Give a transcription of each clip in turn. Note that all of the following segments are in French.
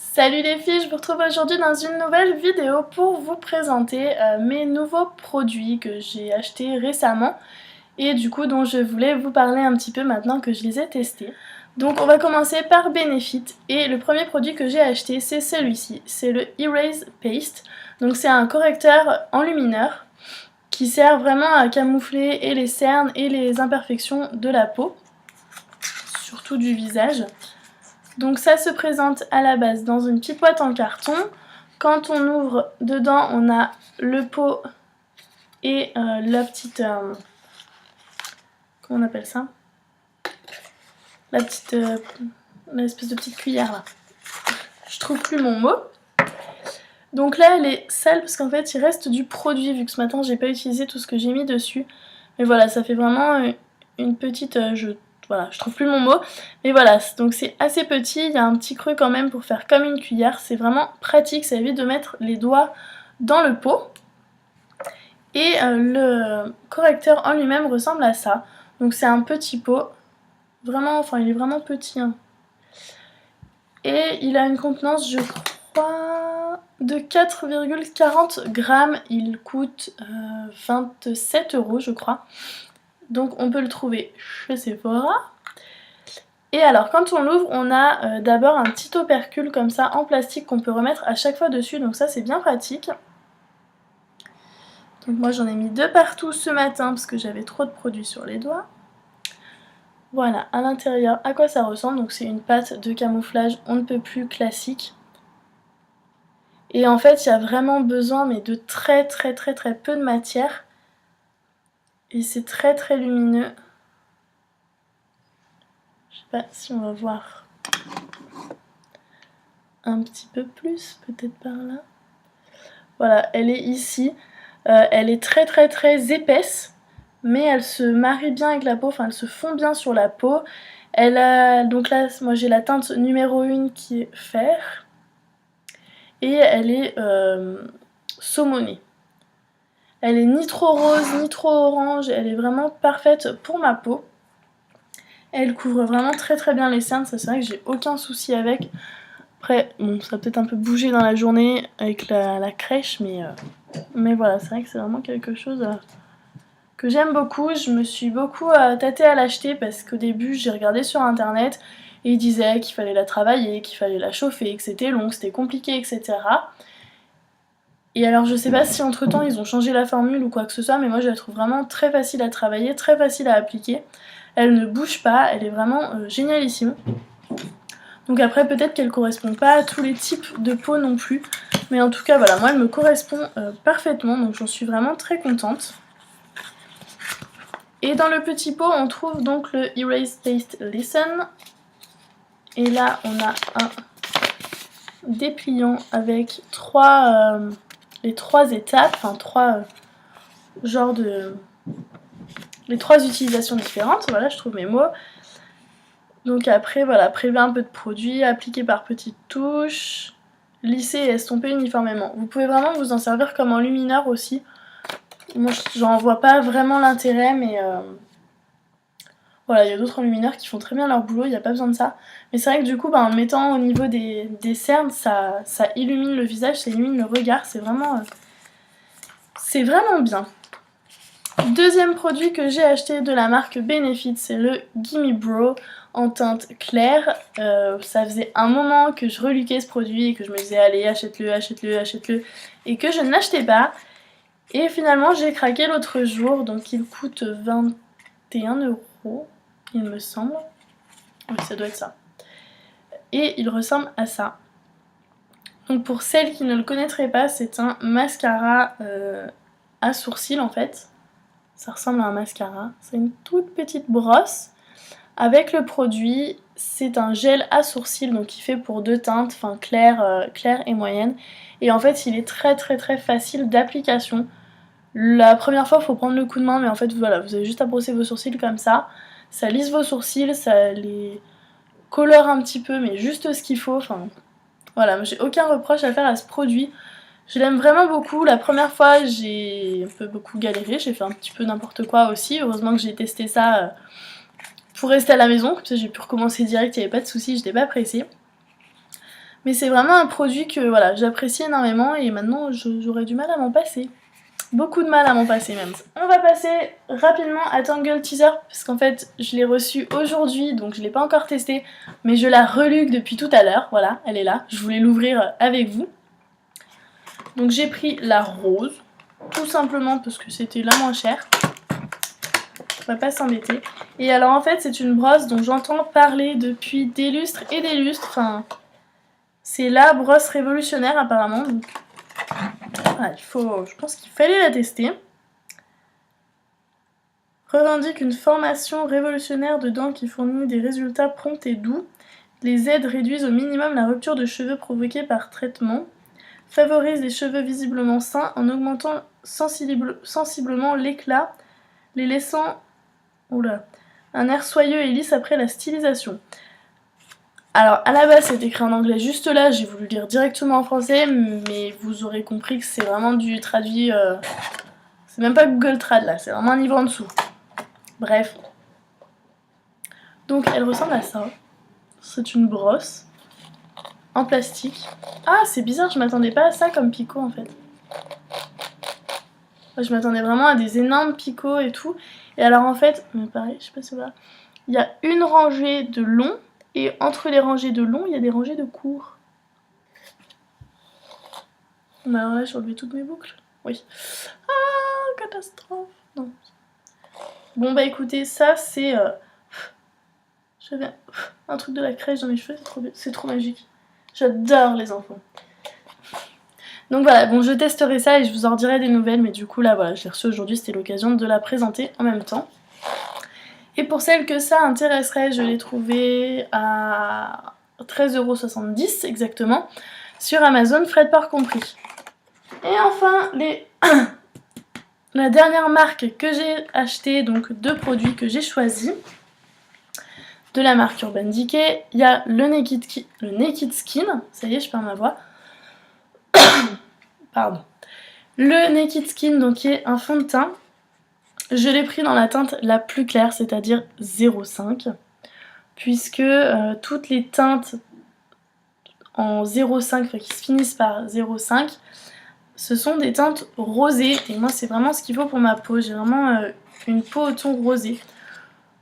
Salut les filles, je vous retrouve aujourd'hui dans une nouvelle vidéo pour vous présenter mes nouveaux produits que j'ai achetés récemment et du coup dont je voulais vous parler un petit peu maintenant que je les ai testés. Donc on va commencer par Benefit et le premier produit que j'ai acheté c'est celui-ci, c'est le Erase Paste. Donc c'est un correcteur enlumineur qui sert vraiment à camoufler et les cernes et les imperfections de la peau, surtout du visage. Donc ça se présente à la base dans une petite boîte en carton. Quand on ouvre dedans, on a le pot et la petite... comment on appelle ça? La petite... l'espèce de petite cuillère là. Je trouve plus mon mot. Donc là, elle est sale parce qu'en fait, il reste du produit vu que ce matin, j'ai pas utilisé tout ce que j'ai mis dessus. Mais voilà, ça fait vraiment une petite... Voilà, je trouve plus mon mot. Mais voilà, donc c'est assez petit, il y a un petit creux quand même pour faire comme une cuillère. C'est vraiment pratique, ça évite de mettre les doigts dans le pot. Et le correcteur en lui-même ressemble à ça. Donc c'est un petit pot. Vraiment, enfin il est vraiment petit. Hein. Et il a une contenance, je crois, de 4,40 grammes. Il coûte 27 € je crois. Donc on peut le trouver chez Sephora. Et alors quand on l'ouvre, on a d'abord un petit opercule comme ça en plastique qu'on peut remettre à chaque fois dessus, donc ça c'est bien pratique. Donc moi j'en ai mis 2 partout ce matin parce que j'avais trop de produits sur les doigts. Voilà, à l'intérieur à quoi ça ressemble, donc c'est une pâte de camouflage on ne peut plus classique. Et en fait il y a vraiment besoin mais de très peu de matière. Et c'est très lumineux. Je sais pas si on va voir un petit peu plus, peut-être par là. Voilà, elle est ici. Elle est très épaisse, mais elle se marie bien avec la peau, enfin elle se fond bien sur la peau. Elle a, donc là, moi j'ai la teinte numéro 1 qui est fer. Et elle est saumonée. Elle est ni trop rose, ni trop orange, elle est vraiment parfaite pour ma peau. Elle couvre vraiment très bien les cernes, ça c'est vrai que j'ai aucun souci avec. Après, bon, ça va peut-être un peu bouger dans la journée avec la crèche, mais voilà, c'est vrai que c'est vraiment quelque chose que j'aime beaucoup. Je me suis beaucoup tâtée à l'acheter parce qu'au début, j'ai regardé sur internet et ils disaient qu'il fallait la travailler, qu'il fallait la chauffer, que c'était long, que c'était compliqué, etc. Et alors je sais pas si entre temps ils ont changé la formule ou quoi que ce soit, mais moi je la trouve vraiment très facile à travailler, très facile à appliquer. Elle ne bouge pas, elle est vraiment génialissime. Donc après peut-être qu'elle correspond pas à tous les types de peau non plus, mais en tout cas voilà, moi elle me correspond parfaitement, donc j'en suis vraiment très contente. Et dans le petit pot on trouve donc le Erase Paste Listen. Et là on a un dépliant avec les 3 étapes, enfin 3 genres de... les 3 utilisations différentes, voilà je trouve mes mots. Donc après voilà, prélever un peu de produit, appliquer par petites touches, lisser et estomper uniformément. Vous pouvez vraiment vous en servir comme enlumineur aussi. Moi j'en vois pas vraiment l'intérêt, mais voilà, il y a d'autres enlumineurs qui font très bien leur boulot, il n'y a pas besoin de ça. Mais c'est vrai que du coup, en le mettant au niveau des cernes, ça illumine le visage, ça illumine le regard, c'est vraiment bien. Deuxième produit que j'ai acheté de la marque Benefit, c'est le Gimme Brow en teinte claire. Ça faisait un moment que je reluquais ce produit et que je me disais allez achète-le, et que je ne l'achetais pas. Et finalement j'ai craqué l'autre jour, donc il coûte 21 € il me semble. Oui, ça doit être ça. Et il ressemble à ça. Donc pour celles qui ne le connaîtraient pas, c'est un mascara à sourcils en fait. Ça ressemble à un mascara. C'est une toute petite brosse avec le produit. C'est un gel à sourcils, donc il fait pour 2 teintes, enfin claire et moyenne. Et en fait, il est très facile d'application. La première fois, il faut prendre le coup de main, mais en fait, voilà, vous avez juste à brosser vos sourcils comme ça. Ça lisse vos sourcils, ça les colore un petit peu, mais juste ce qu'il faut. Enfin, voilà, j'ai aucun reproche à faire à ce produit. Je l'aime vraiment beaucoup. La première fois, j'ai un peu beaucoup galéré, j'ai fait un petit peu n'importe quoi aussi. Heureusement que j'ai testé ça pour rester à la maison, comme ça j'ai pu recommencer direct, il n'y avait pas de soucis, j'étais pas pressée. Mais c'est vraiment un produit que voilà, j'apprécie énormément et maintenant j'aurais du mal à m'en passer. Beaucoup de mal à m'en passer même. On va passer rapidement à Tangle Teaser parce qu'en fait je l'ai reçue aujourd'hui donc je l'ai pas encore testée mais je la reluque depuis tout à l'heure. Voilà, elle est là. Je voulais l'ouvrir avec vous. Donc j'ai pris la rose tout simplement parce que c'était la moins chère. On va pas s'embêter. Et alors en fait c'est une brosse dont j'entends parler depuis des lustres et des lustres. Enfin, c'est la brosse révolutionnaire apparemment. Donc voilà, je pense qu'il fallait la tester. Revendique une formation révolutionnaire de dents qui fournit des résultats prompts et doux. Les aides réduisent au minimum la rupture de cheveux provoquée par traitement. Favorise les cheveux visiblement sains en augmentant sensiblement l'éclat, les laissant un air soyeux et lisse après la stylisation. Alors à la base c'est écrit en anglais juste là, j'ai voulu lire directement en français, mais vous aurez compris que c'est vraiment du traduit, c'est même pas Google Trad là, c'est vraiment un niveau en dessous. Bref. Donc elle ressemble à ça. C'est une brosse en plastique. Ah c'est bizarre, je m'attendais pas à ça comme picot en fait. Je m'attendais vraiment à des énormes picots et tout. Et alors en fait, mais pareil, je sais pas si vous voyez, il y a une rangée de long. Et entre les rangées de long, il y a des rangées de court. Alors là, j'ai enlevé toutes mes boucles. Oui. Ah, catastrophe. Non. Bon bah écoutez, ça c'est... J'avais un truc de la crèche dans mes cheveux, c'est trop magique. J'adore les enfants. Donc voilà, bon je testerai ça et je vous en redirai des nouvelles. Mais du coup là, voilà, je l'ai reçu aujourd'hui, c'était l'occasion de la présenter en même temps. Et pour celles que ça intéresserait, je l'ai trouvé à 13,70 € exactement, sur Amazon, frais de port compris. Et enfin, la dernière marque que j'ai achetée, donc deux produits que j'ai choisis, de la marque Urban Decay, il y a le Naked Skin, ça y est, je perds ma voix. Pardon. Le Naked Skin, donc qui est un fond de teint. Je l'ai pris dans la teinte la plus claire, c'est-à-dire 0,5, puisque toutes les teintes en 0,5, enfin, qui se finissent par 0,5, ce sont des teintes rosées, et moi c'est vraiment ce qu'il faut pour ma peau, j'ai vraiment une peau au ton rosé.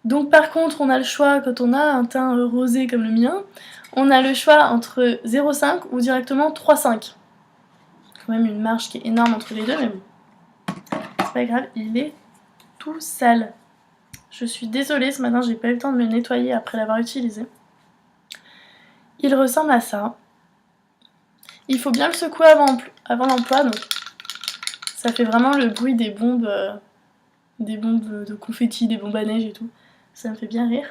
Donc par contre on a le choix, quand on a un teint rosé comme le mien, on a le choix entre 0,5 ou directement 3,5. Quand même une marge qui est énorme entre les deux, mais bon, c'est pas grave, il est tout sale. Je suis désolée, ce matin j'ai pas eu le temps de me nettoyer après l'avoir utilisé. Il ressemble à ça. Il faut bien le secouer avant l'emploi, donc ça fait vraiment le bruit des bombes de confetti, des bombes à neige et tout. Ça me fait bien rire.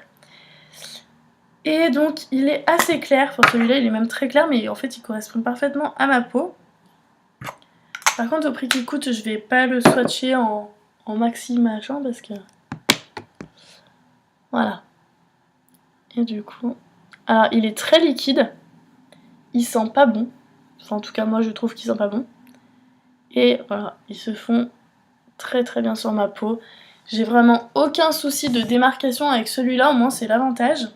Et donc il est assez clair, enfin celui-là il est même très clair, mais en fait il correspond parfaitement à ma peau. Par contre au prix qu'il coûte, je vais pas le swatcher en maxi machin parce que... Voilà. Et du coup... Alors il est très liquide, il sent pas bon. Enfin en tout cas moi je trouve qu'il sent pas bon. Et voilà, ils se font très très bien sur ma peau. J'ai vraiment aucun souci de démarcation avec celui-là, au moins c'est l'avantage.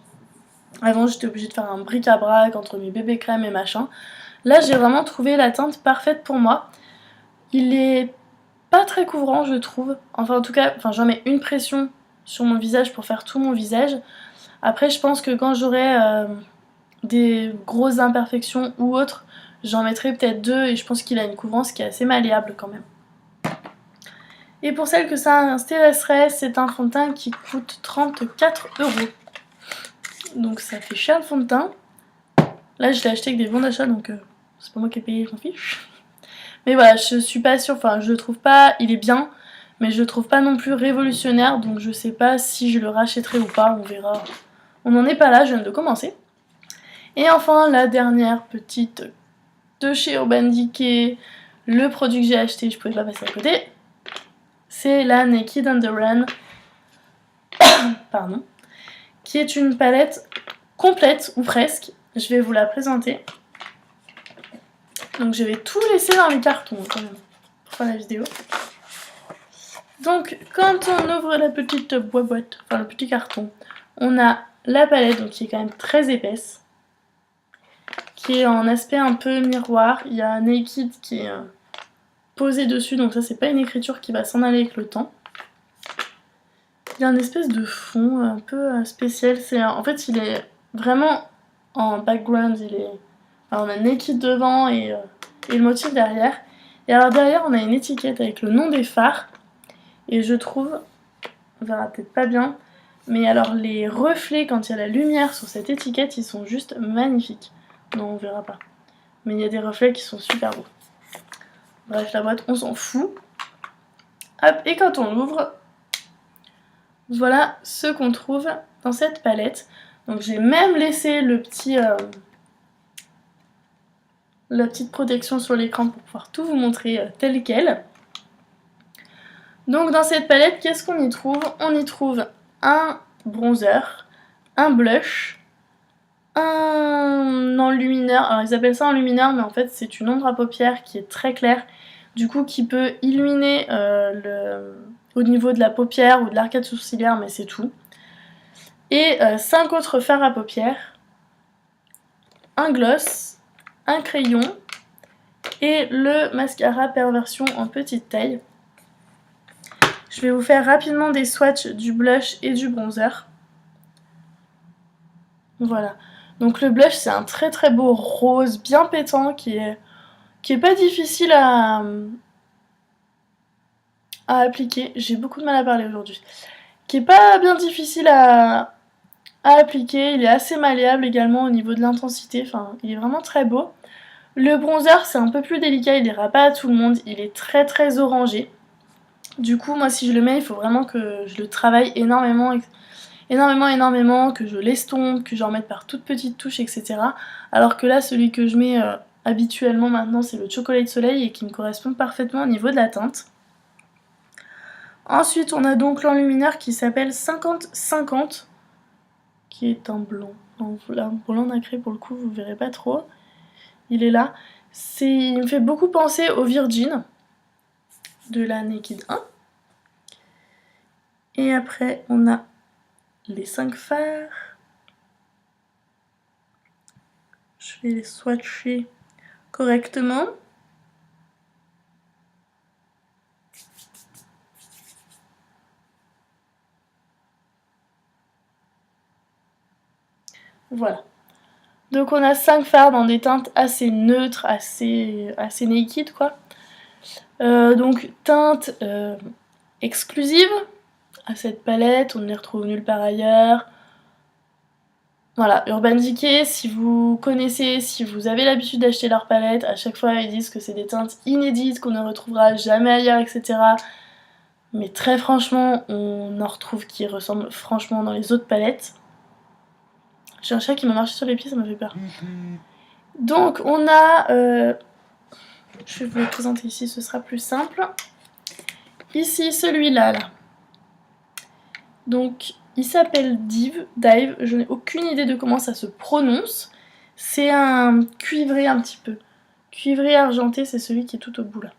Avant j'étais obligée de faire un bric-à-brac entre mes bébés crèmes et machin. Là j'ai vraiment trouvé la teinte parfaite pour moi. Il est pas très couvrant je trouve. Enfin en tout cas, j'en mets une pression sur mon visage pour faire tout mon visage. Après je pense que quand j'aurai des grosses imperfections ou autres, j'en mettrai peut-être deux et je pense qu'il a une couvrance qui est assez malléable quand même. Et pour celles que ça intéresserait, c'est un fond de teint qui coûte 34 €. Donc ça fait cher le fond de teint. Là je l'ai acheté avec des bons d'achat donc c'est pas moi qui ai payé, je m'en fiche. Mais voilà, je suis pas sûre, je le trouve pas, il est bien, mais je le trouve pas non plus révolutionnaire, donc je sais pas si je le rachèterai ou pas, on verra. On n'en est pas là, je viens de commencer. Et enfin la dernière petite de chez Urban Decay, le produit que j'ai acheté, je pouvais pas passer à côté. C'est la Naked on the Run, pardon, qui est une palette complète, ou presque. Je vais vous la présenter. Donc je vais tout laisser dans les cartons quand même, pour faire la vidéo. Donc quand on ouvre la petite boîte, le petit carton, on a la palette, donc qui est quand même très épaisse, qui est en aspect un peu miroir. Il y a Naked qui est posé dessus, donc ça c'est pas une écriture qui va s'en aller avec le temps. Il y a une espèce de fond un peu spécial. En fait, il est vraiment en background. Alors, on a Naked devant et le motif derrière. Et alors derrière, on a une étiquette avec le nom des phares. Et je trouve, on verra peut-être pas bien, mais alors les reflets quand il y a la lumière sur cette étiquette, ils sont juste magnifiques. Non, on verra pas. Mais il y a des reflets qui sont super beaux. Bref, la boîte, on s'en fout. Hop, et quand on l'ouvre, voilà ce qu'on trouve dans cette palette. Donc j'ai même laissé la petite protection sur l'écran pour pouvoir tout vous montrer tel quel. Donc dans cette palette, qu'est-ce qu'on y trouve? On y trouve un bronzer, un blush, un enlumineur. Alors ils appellent ça enlumineur, mais en fait c'est une ombre à paupières qui est très claire, du coup qui peut illuminer au niveau de la paupière ou de l'arcade sourcilière, mais c'est tout. Et 5 autres fards à paupières, un gloss, un crayon et le mascara Perversion en petite taille. Je vais vous faire rapidement des swatchs du blush et du bronzer. Voilà. Donc le blush, c'est un très très beau rose bien pétant qui est pas difficile à appliquer. J'ai beaucoup de mal à parler aujourd'hui. Qui est pas bien difficile à appliquer. Il est assez malléable également au niveau de l'intensité. Enfin, il est vraiment très beau. Le bronzer, c'est un peu plus délicat. Il n'ira pas à tout le monde. Il est très très orangé. Du coup, moi, si je le mets, il faut vraiment que je le travaille énormément, que je l'estompe, que j'en mette par toutes petites touches, etc. Alors que là, celui que je mets habituellement maintenant, c'est le Chocolate Soleil et qui me correspond parfaitement au niveau de la teinte. Ensuite, on a donc l'enlumineur qui s'appelle 50-50, qui est en blanc. En blanc nacré, pour le coup, vous verrez pas trop. Il est là. Il me fait beaucoup penser au Virgin de la Naked 1. Et après, on a les 5 fards. Je vais les swatcher correctement. Voilà. Donc on a 5 fards dans des teintes assez neutres, assez naked quoi. Donc teinte exclusive à cette palette, on ne les retrouve nulle part ailleurs. Voilà, Urban Decay, si vous connaissez, si vous avez l'habitude d'acheter leur palette, à chaque fois ils disent que c'est des teintes inédites, qu'on ne retrouvera jamais ailleurs, etc. Mais très franchement, on en retrouve qui ressemblent franchement dans les autres palettes. J'ai un chat qui m'a marché sur les pieds, ça m'a fait peur. Donc on a... je vais vous les présenter ici, ce sera plus simple. Ici, celui-là, là. Donc, il s'appelle Dive, je n'ai aucune idée de comment ça se prononce. C'est un cuivré un petit peu. Cuivré argenté, c'est celui qui est tout au bout là.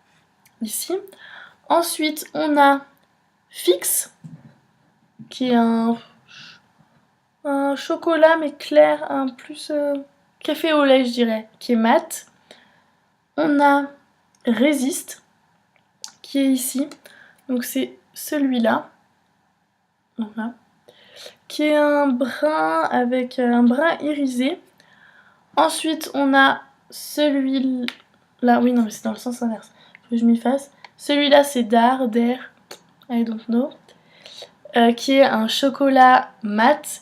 Ici. Ensuite, on a Fix, qui est un chocolat mais clair, un plus café au lait je dirais, qui est mat. On a Résiste, qui est ici. Donc c'est celui-là. Voilà. Qui est un brun avec un brun irisé. Ensuite, on a celui-là. Oui, non, mais c'est dans le sens inverse. Faut que je m'y fasse. Celui-là, c'est Dare, I don't know. Qui est un chocolat mat.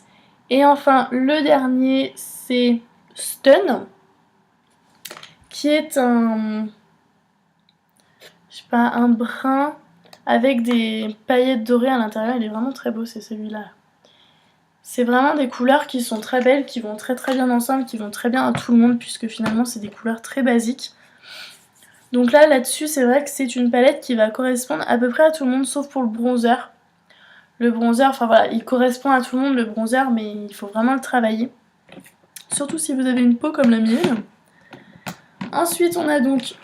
Et enfin, le dernier, c'est Stun. Qui est un... je sais pas, un brun avec des paillettes dorées à l'intérieur. Il est vraiment très beau, c'est celui-là. C'est vraiment des couleurs qui sont très belles, qui vont très très bien ensemble, qui vont très bien à tout le monde, puisque finalement c'est des couleurs très basiques. Donc là-dessus, c'est vrai que c'est une palette qui va correspondre à peu près à tout le monde, sauf pour le bronzer. Le bronzer, enfin voilà, il correspond à tout le monde le bronzer, mais il faut vraiment le travailler. Surtout si vous avez une peau comme la mienne. Ensuite, on a donc...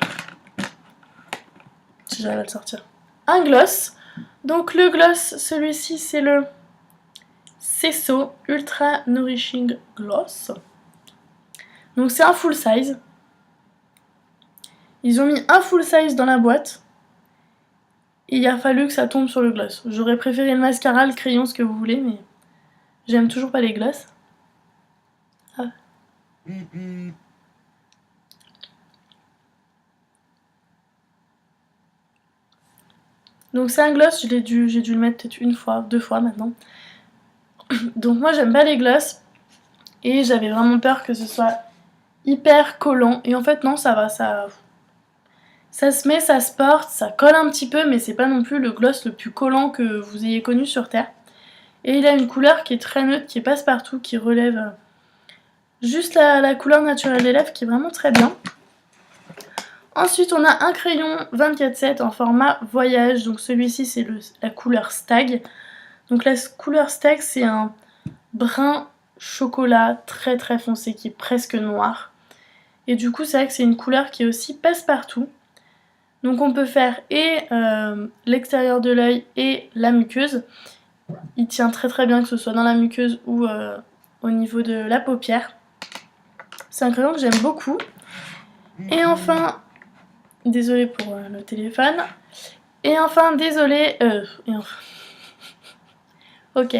si j'arrive à le sortir. Un gloss. Donc le gloss, celui-ci, c'est le Cesso Ultra Nourishing Gloss. Donc c'est un full size. Ils ont mis un full size dans la boîte. Et il a fallu que ça tombe sur le gloss. J'aurais préféré le mascara, le crayon, ce que vous voulez, mais j'aime toujours pas les gloss. Ah. Donc c'est un gloss, j'ai dû le mettre peut-être une fois, 2 fois maintenant. Donc moi j'aime pas les gloss. Et j'avais vraiment peur que ce soit hyper collant. Et en fait non, ça va, ça se met, ça se porte, ça colle un petit peu, mais c'est pas non plus le gloss le plus collant que vous ayez connu sur Terre. Et il a une couleur qui est très neutre, qui passe partout, qui relève juste la couleur naturelle des lèvres, qui est vraiment très bien. Ensuite, on a un crayon 24/7 en format voyage. Donc celui-ci, c'est la couleur Stag. Donc la couleur Stag, c'est un brun chocolat très très foncé, qui est presque noir. Et du coup, c'est vrai que c'est une couleur qui est aussi passe-partout. Donc on peut faire et l'extérieur de l'œil et la muqueuse. Il tient très très bien que ce soit dans la muqueuse ou au niveau de la paupière. C'est un crayon que j'aime beaucoup. Et enfin, désolée pour le téléphone. Et enfin, désolée... Ok.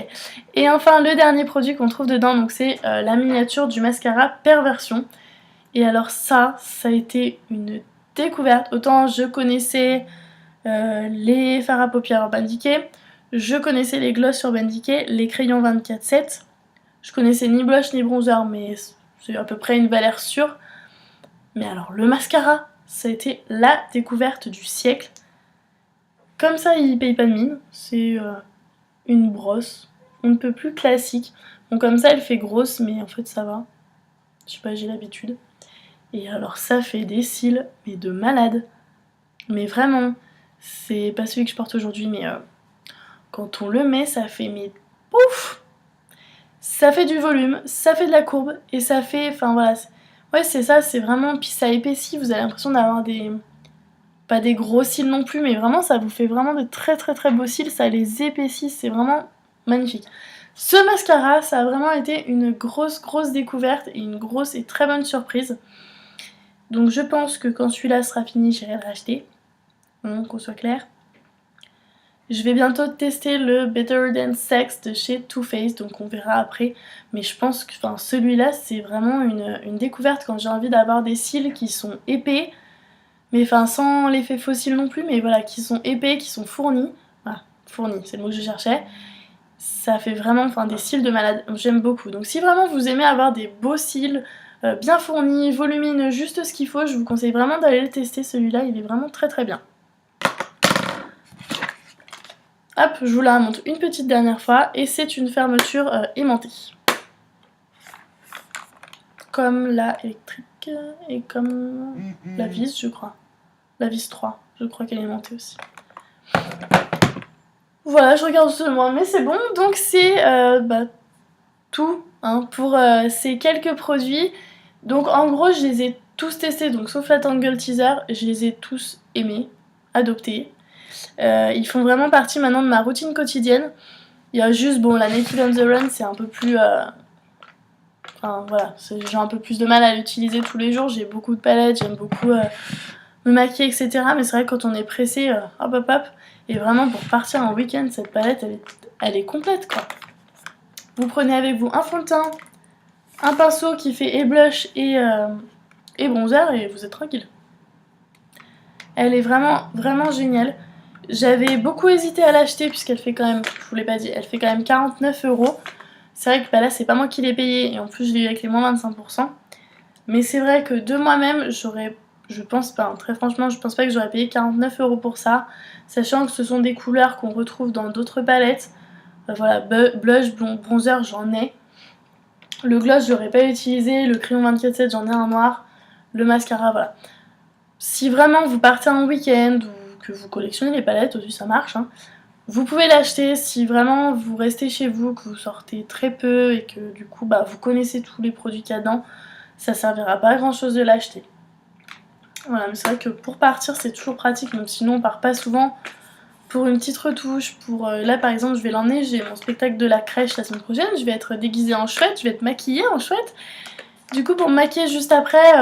Et enfin, le dernier produit qu'on trouve dedans, donc c'est la miniature du mascara Perversion. Et alors ça a été une découverte. Autant je connaissais les fards à paupières Urban Decay, je connaissais les gloss Urban Decay, les crayons 24/7. Je connaissais ni blush ni bronzer, mais c'est à peu près une valeur sûre. Mais alors le mascara, ça a été la découverte du siècle. Comme ça, il paye pas de mine. C'est une brosse. On ne peut plus classique. Bon, comme ça, elle fait grosse, mais en fait, ça va. Je sais pas, j'ai l'habitude. Et alors, ça fait des cils, mais de malade. Mais vraiment, c'est pas celui que je porte aujourd'hui, mais quand on le met, ça fait mais pouf! Ça fait du volume, ça fait de la courbe, et ça fait... Enfin voilà, ouais c'est ça, c'est vraiment... Puis ça épaissit, vous avez l'impression d'avoir des... Pas des gros cils non plus, mais vraiment ça vous fait vraiment de très très très beaux cils, ça les épaissit, c'est vraiment magnifique. Ce mascara, ça a vraiment été une grosse découverte et une grosse et très bonne surprise. Donc je pense que quand celui-là sera fini, j'irai le racheter. Qu'on soit clair. Je vais bientôt tester le Better Than Sex de chez Too Faced, donc on verra après. Mais je pense que celui-là, c'est vraiment une découverte quand j'ai envie d'avoir des cils qui sont épais, mais enfin sans l'effet fossile non plus, mais voilà, qui sont épais, qui sont fournis. Voilà, fournis, c'est le mot que je cherchais. Ça fait vraiment des cils de malade, j'aime beaucoup. Donc si vraiment vous aimez avoir des beaux cils, bien fournis, volumineux, juste ce qu'il faut, je vous conseille vraiment d'aller le tester, celui-là, il est vraiment très très bien. Hop, je vous la remonte une petite dernière fois, et c'est une fermeture aimantée. Comme la électrique, et comme la vis, je crois. La vis 3, je crois qu'elle est aimantée aussi. Voilà, je regarde seulement, mais c'est bon. Donc c'est tout pour ces quelques produits. Donc en gros, je les ai tous testés, donc sauf la Tangle Teaser, je les ai tous aimés, adoptés. Ils font vraiment partie maintenant de ma routine quotidienne. Il y a juste, bon, la Naked on the Run, c'est un peu plus... Enfin voilà, j'ai un peu plus de mal à l'utiliser tous les jours. J'ai beaucoup de palettes, j'aime beaucoup me maquiller, etc. Mais c'est vrai que quand on est pressé, hop. Et vraiment pour partir en week-end, cette palette, elle est complète quoi. Vous prenez avec vous un fond de teint, un pinceau qui fait et blush et bronzer et vous êtes tranquille. Elle est vraiment géniale. J'avais beaucoup hésité à l'acheter puisqu'elle fait quand même, je vous l'ai pas dit, elle fait quand même 49 €. C'est vrai que là c'est pas moi qui l'ai payé et en plus je l'ai eu avec les moins 25%. Mais c'est vrai que de moi-même, je pense pas, très franchement, je pense pas que j'aurais payé 49 € pour ça. Sachant que ce sont des couleurs qu'on retrouve dans d'autres palettes. Voilà, blush, bronzer, j'en ai. Le gloss, j'aurais pas utilisé. Le crayon 24/7, j'en ai un noir. Le mascara, voilà. Si vraiment vous partez en week-end ou que vous collectionnez les palettes, aussi ça marche, vous pouvez l'acheter. Si vraiment vous restez chez vous, que vous sortez très peu et que du coup vous connaissez tous les produits qu'il y a dedans, ça servira pas à grand chose de l'acheter. Voilà, mais c'est vrai que pour partir c'est toujours pratique, même sinon on part pas souvent. Pour une petite retouche, là par exemple je vais l'emmener, j'ai mon spectacle de la crèche la semaine prochaine, je vais être déguisée en chouette, je vais être maquillée en chouette. Du coup, pour me maquiller juste après,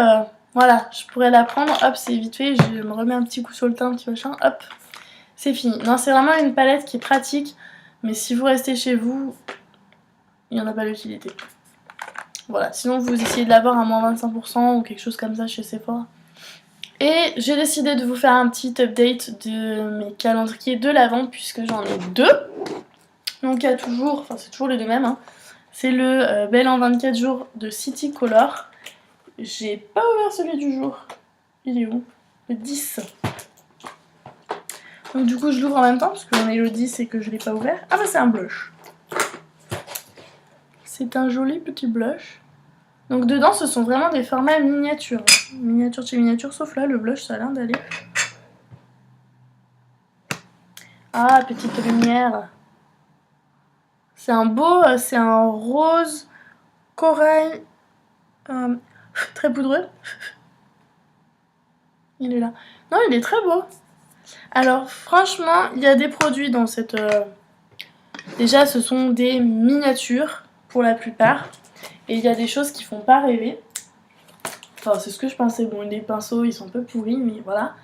voilà, je pourrais la prendre. Hop, c'est vite fait. Je me remets un petit coup sur le teint, un petit machin. Hop, c'est fini. Non, c'est vraiment une palette qui est pratique. Mais si vous restez chez vous, il n'y en a pas l'utilité. Voilà, sinon vous essayez de l'avoir à moins 25% ou quelque chose comme ça chez Sephora. Et j'ai décidé de vous faire un petit update de mes calendriers de l'Avent puisque j'en ai deux. Donc il y a toujours, enfin c'est toujours les deux mêmes. Hein. C'est le Belle en 24 jours de City Color. J'ai pas ouvert celui du jour. Il est où? Le 10. Donc du coup je l'ouvre en même temps parce qu'on est le 10 et que je l'ai pas ouvert. Ah bah c'est un blush. C'est un joli petit blush. Donc dedans ce sont vraiment des formats miniatures. Miniature chez miniature, sauf là le blush ça a l'air d'aller. Ah, petite lumière. C'est un beau, c'est un rose corail très poudreux. Il est là. Non, il est très beau. Alors franchement, il y a des produits dans cette... Déjà, ce sont des miniatures pour la plupart. Et il y a des choses qui font pas rêver. Enfin, c'est ce que je pensais. Bon, les pinceaux, ils sont un peu pourris, mais voilà.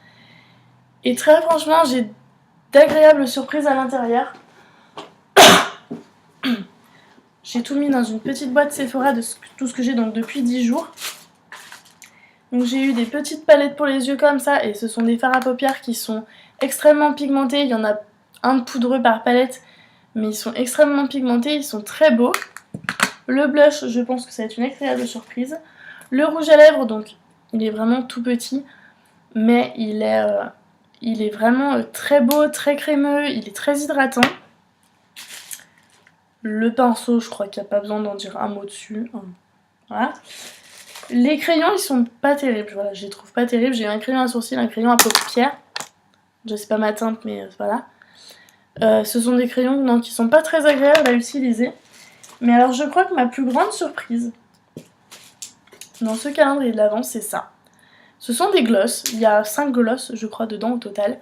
Et très franchement, j'ai d'agréables surprises à l'intérieur. J'ai tout mis dans une petite boîte Sephora de tout ce que j'ai donc depuis 10 jours. Donc j'ai eu des petites palettes pour les yeux comme ça. Et ce sont des fards à paupières qui sont extrêmement pigmentés. Il y en a un de poudreux par palette. Mais ils sont extrêmement pigmentés. Ils sont très beaux. Le blush, je pense que ça va être une agréable surprise. Le rouge à lèvres, donc il est vraiment tout petit. Mais il est vraiment très beau, très crémeux. Il est très hydratant. Le pinceau, je crois qu'il n'y a pas besoin d'en dire un mot dessus. Voilà. Les crayons, ils sont pas terribles. Voilà, je les trouve pas terribles. J'ai un crayon à sourcils, un crayon à paupières. Je sais pas ma teinte, mais voilà. Ce sont des crayons non, qui sont pas très agréables à utiliser. Mais alors, je crois que ma plus grande surprise dans ce calendrier de l'Avent, c'est ça. Ce sont des glosses. Il y a 5 glosses, je crois, dedans au total.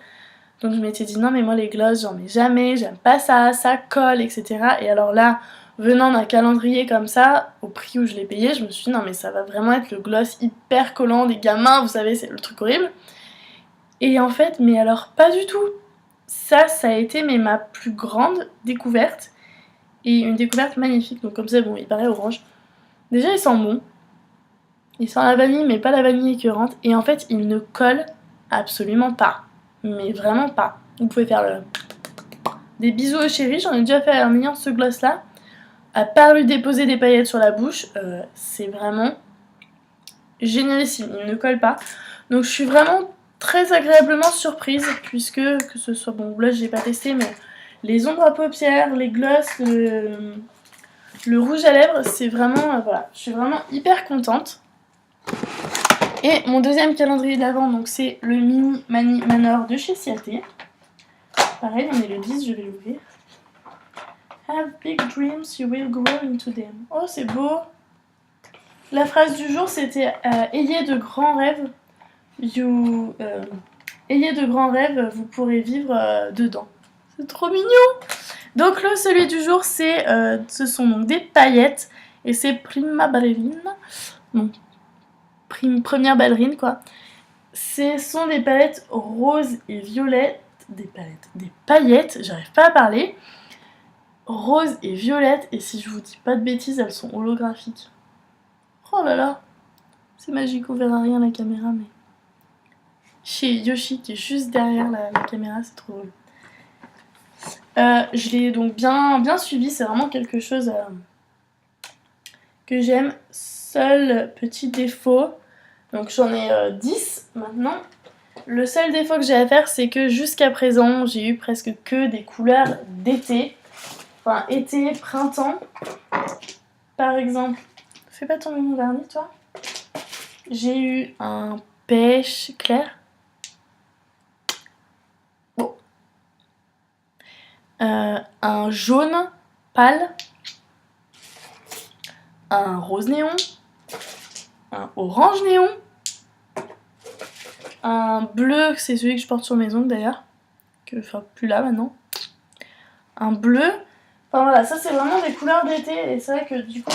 Donc je m'étais dit non mais moi les glosses j'en ai jamais, j'aime pas ça, ça colle, etc. Et alors là, venant d'un calendrier comme ça, au prix où je l'ai payé, je me suis dit non mais ça va vraiment être le gloss hyper collant des gamins, vous savez, c'est le truc horrible. Et en fait, mais alors pas du tout. Ça a été mais ma plus grande découverte. Et une découverte magnifique, donc comme ça, bon, il paraît orange. Déjà il sent bon. Il sent la vanille mais pas la vanille écœurante. Et en fait, il ne colle absolument pas. Mais vraiment pas. Vous pouvez faire des bisous au chéri, j'en ai déjà fait en ayant ce gloss là. À part lui déposer des paillettes sur la bouche, c'est vraiment génialissime, il ne colle pas. Donc je suis vraiment très agréablement surprise puisque, que ce soit, bon blush j'ai pas testé, mais les ombres à paupières, les gloss, le rouge à lèvres, c'est vraiment, voilà, je suis vraiment hyper contente. Et mon deuxième calendrier d'avant, donc c'est le Mini Mani Manor de chez Ciaté. Pareil, on est le 10, je vais l'ouvrir. Have big dreams, you will grow into them. Oh, c'est beau. La phrase du jour, c'était ayez de grands rêves, ayez de grands rêves, vous pourrez vivre dedans. C'est trop mignon. Donc celui du jour, ce sont donc des paillettes et c'est Prima Ballerina. Bon, première ballerine quoi. Ce sont des palettes roses et violettes. Des paillettes, j'arrive pas à parler. Rose et violette, et si je vous dis pas de bêtises, elles sont holographiques. Oh là là, c'est magique, on verra rien à la caméra, mais... Chez Yoshi, qui est juste derrière la caméra, c'est trop drôle. Je l'ai donc bien suivi, c'est vraiment quelque chose que j'aime. Seul petit défaut, donc j'en ai 10 maintenant. Le seul défaut que j'ai à faire, c'est que jusqu'à présent, j'ai eu presque que des couleurs d'été. Enfin, été, printemps. Par exemple, fais pas tomber mon vernis, toi. J'ai eu un pêche clair. Bon. Un jaune pâle. Un rose néon. Un orange néon. Un bleu, c'est celui que je porte sur mes ongles d'ailleurs. Enfin, plus là maintenant. Un bleu. Enfin voilà, ça c'est vraiment des couleurs d'été et c'est vrai que du coup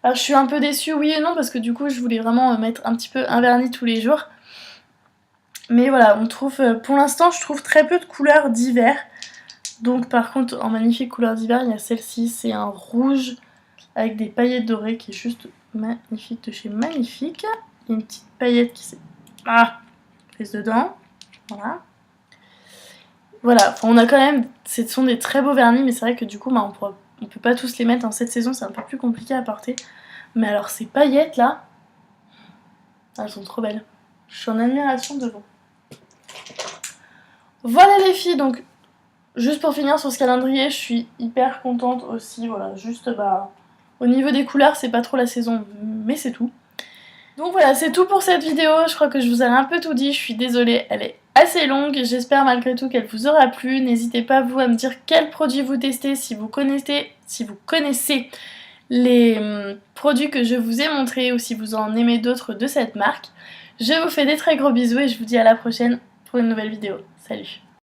Alors je suis un peu déçue, oui et non, parce que du coup je voulais vraiment mettre un petit peu un vernis tous les jours. Mais voilà, on trouve, pour l'instant je trouve très peu de couleurs d'hiver. Donc par contre en magnifique couleur d'hiver, il y a celle-ci, c'est un rouge avec des paillettes dorées qui est juste magnifique de chez Magnifique. Il y a une petite paillette qui s'est prise dedans, voilà. Voilà, enfin, on a quand même, ce sont des très beaux vernis, mais c'est vrai que du coup on peut pas tous les mettre en cette saison, c'est un peu plus compliqué à porter. Mais alors ces paillettes là, elles sont trop belles. Je suis en admiration devant. Voilà les filles, donc juste pour finir sur ce calendrier, je suis hyper contente aussi, voilà, juste au niveau des couleurs, c'est pas trop la saison, mais c'est tout. Donc voilà, c'est tout pour cette vidéo, je crois que je vous ai un peu tout dit, je suis désolée, elle est assez longue, j'espère malgré tout qu'elle vous aura plu. N'hésitez pas vous à me dire quels produits vous testez, si vous connaissez les produits que je vous ai montrés ou si vous en aimez d'autres de cette marque. Je vous fais des très gros bisous et je vous dis à la prochaine pour une nouvelle vidéo. Salut!